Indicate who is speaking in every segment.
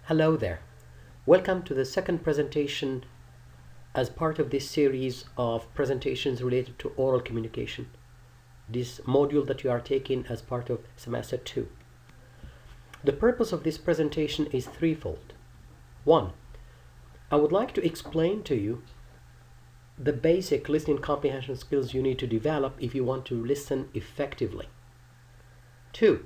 Speaker 1: Hello there. Welcome to the second presentation as part of this series of presentations related to oral communication. This module that you are taking as part of semester 2. The purpose of this presentation is threefold. 1. I would like to explain to you the basic listening comprehension skills you need to develop if you want to listen effectively. 2.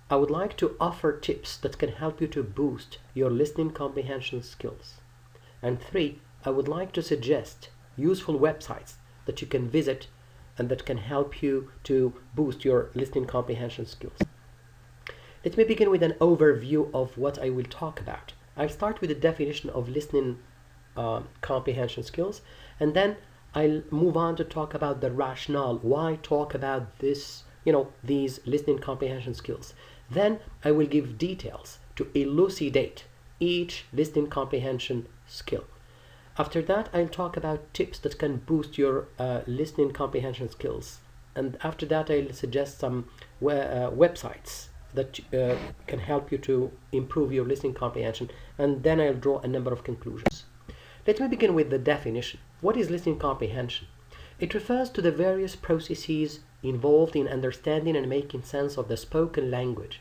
Speaker 1: I would like to offer tips that can help you to boost your listening comprehension skills. And 3, I would like to suggest useful websites that you can visit and that can help you to boost your listening comprehension skills. Let me begin with an overview of what I will talk about. I'll start with the definition of listening comprehension skills, and then I'll move on to talk about the rationale. Why talk about this, these listening comprehension skills? Then I will give details to elucidate each listening comprehension skill. After that, I'll talk about tips that can boost your listening comprehension skills. And after that, I'll suggest some websites that can help you to improve your listening comprehension. And then I'll draw a number of conclusions. Let me begin with the definition. What is listening comprehension? It refers to the various processes involved in understanding and making sense of the spoken language.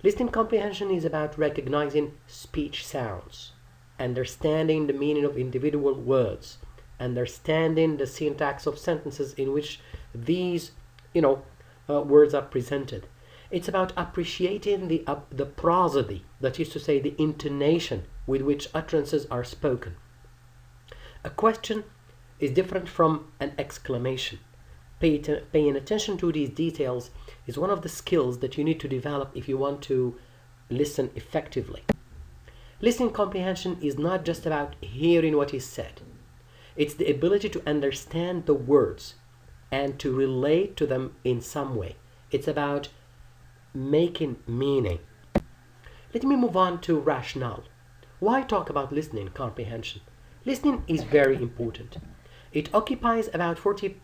Speaker 1: Listening comprehension is about recognizing speech sounds, understanding the meaning of individual words, understanding the syntax of sentences in which these, words are presented. It's about appreciating the prosody, that is to say, the intonation with which utterances are spoken. A question is different from an exclamation. Paying attention to these details is one of the skills that you need to develop if you want to listen effectively. Listening comprehension is not just about hearing what is said. It's the ability to understand the words and to relate to them in some way. It's about making meaning. Let me move on to rationale. Why talk about listening comprehension? Listening is very important. It occupies about 45%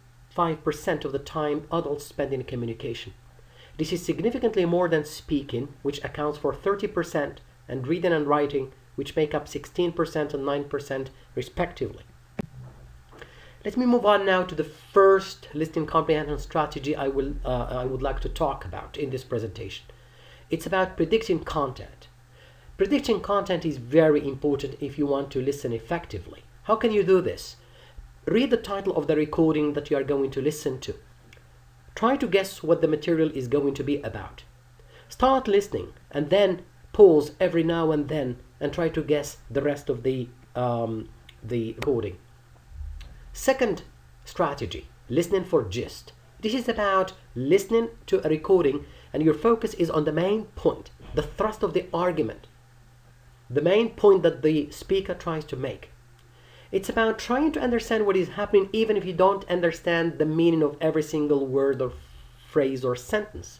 Speaker 1: of the time adults spend in communication. This is significantly more than speaking, which accounts for 30%, and reading and writing, which make up 16% and 9% respectively. Let me move on now to the first listening comprehension strategy I would like to talk about in this presentation. It's about predicting content. Predicting content is very important if you want to listen effectively. How can you do this? Read the title of the recording that you are going to listen to. Try to guess what the material is going to be about. Start listening and then pause every now and then and try to guess the rest of the recording. Second strategy, listening for gist. This is about listening to a recording and your focus is on the main point, the thrust of the argument, the main point that the speaker tries to make. It's about trying to understand what is happening even if you don't understand the meaning of every single word or phrase or sentence.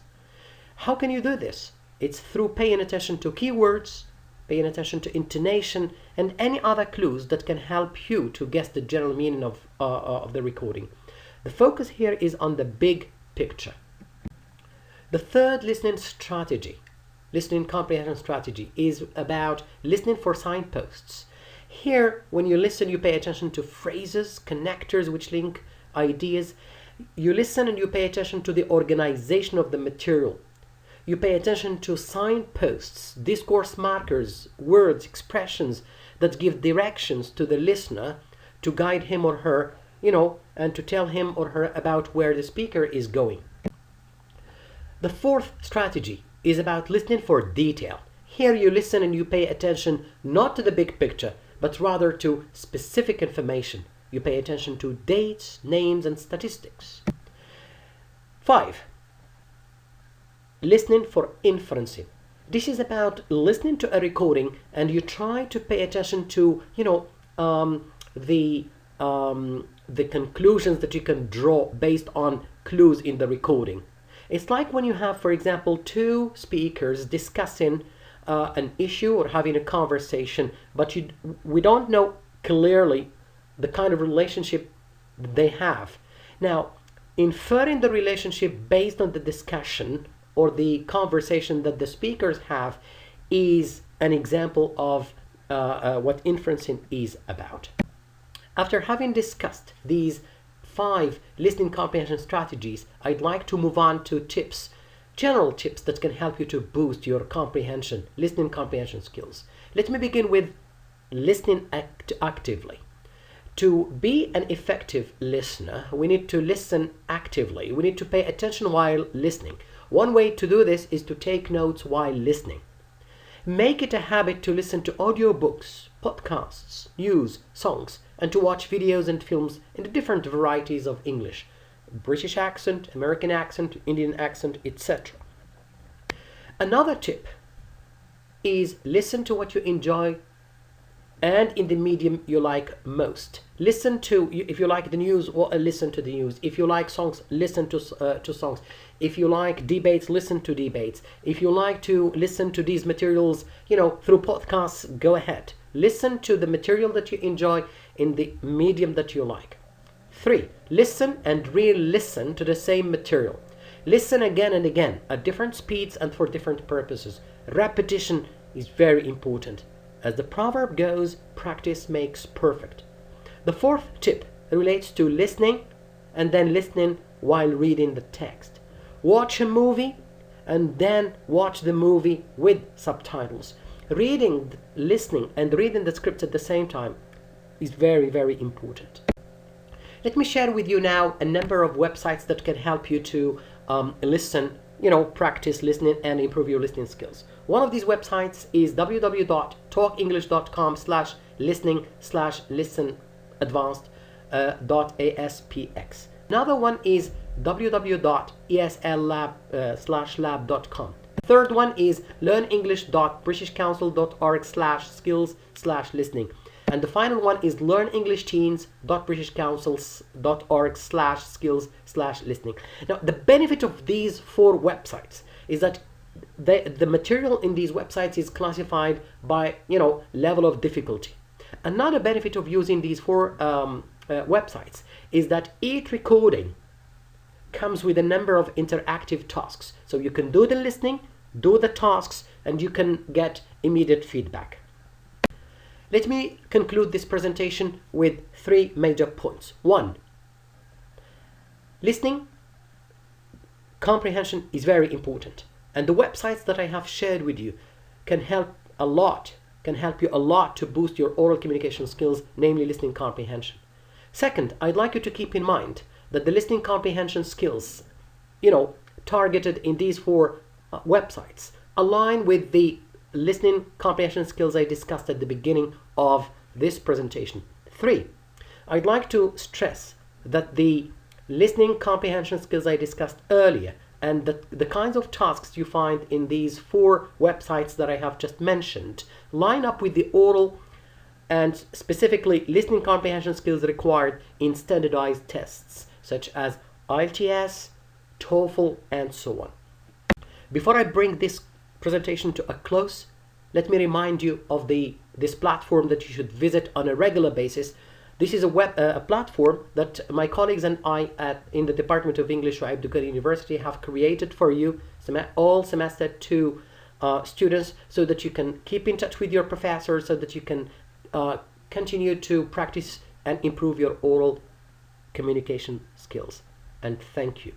Speaker 1: How can you do this? It's through paying attention to keywords, paying attention to intonation, and any other clues that can help you to guess the general meaning of the recording. The focus here is on the big picture. The third listening comprehension strategy, is about listening for signposts. Here, when you listen, you pay attention to phrases, connectors which link ideas. You listen and you pay attention to the organization of the material. You pay attention to signposts, discourse markers, words, expressions that give directions to the listener to guide him or her, and to tell him or her about where the speaker is going. The fourth strategy is about listening for detail. Here you listen and you pay attention not to the big picture, but rather to specific information. You pay attention to dates, names, and statistics. 5. Listening for inferencing. This is about listening to a recording and you try to pay attention to, the conclusions that you can draw based on clues in the recording. It's like when you have, for example, two speakers discussing an issue or having a conversation, but we don't know clearly the kind of relationship they have. Now, inferring the relationship based on the discussion or the conversation that the speakers have is an example of what inferencing is about. After having discussed these 5 listening comprehension strategies, I'd like to move on to tips, general tips that can help you to boost your comprehension, listening comprehension skills. Let me begin with listening actively. To be an effective listener, we need to listen actively. We need to pay attention while listening. One way to do this is to take notes while listening. Make it a habit to listen to audiobooks, podcasts, news, songs, and to watch videos and films in the different varieties of English, British accent, American accent, Indian accent, etc. Another tip is listen to what you enjoy and in the medium you like most. Listen to, if you like the news, listen to the news. If you like songs, listen to songs. If you like debates, listen to debates. If you like to listen to these materials, through podcasts, go ahead. Listen to the material that you enjoy in the medium that you like. 3, listen and re-listen to the same material. Listen again and again at different speeds and for different purposes. Repetition is very important. As the proverb goes, practice makes perfect. The 4th tip relates to listening and then listening while reading the text. Watch a movie and then watch the movie with subtitles. Reading, listening, and reading the script at the same time is very, very important. Let me share with you now a number of websites that can help you to listen, practice listening and improve your listening skills. One of these websites is www.talkenglish.com/listening/listen advanced.aspx. Another one is www.eslab/lab.com. Third one is learnenglish.britishcouncil.org/skills/listening. And the final one is learnenglishteens.britishcouncil.org/skills/listening. Now, the benefit of these 4 websites is that the material in these websites is classified by, level of difficulty. Another benefit of using these 4 websites is that each recording comes with a number of interactive tasks. So you can do the listening, do the tasks, and you can get immediate feedback. Let me conclude this presentation with 3 major points. 1, listening comprehension is very important, and the websites that I have shared with you can help you a lot to boost your oral communication skills, namely listening comprehension. Second, I'd like you to keep in mind that the listening comprehension skills, targeted in these 4 websites align with the listening comprehension skills I discussed at the beginning of this presentation. 3, I'd like to stress that the listening comprehension skills I discussed earlier and the kinds of tasks you find in these 4 websites that I have just mentioned line up with the oral and specifically listening comprehension skills required in standardized tests such as IELTS, TOEFL, and so on. Before I bring this presentation to a close, let me remind you of this platform that you should visit on a regular basis. This is a platform that my colleagues and I in the Department of English at Erguig University have created for you, all semester 2 students, so that you can keep in touch with your professors, so that you can continue to practice and improve your oral communication skills. And thank you.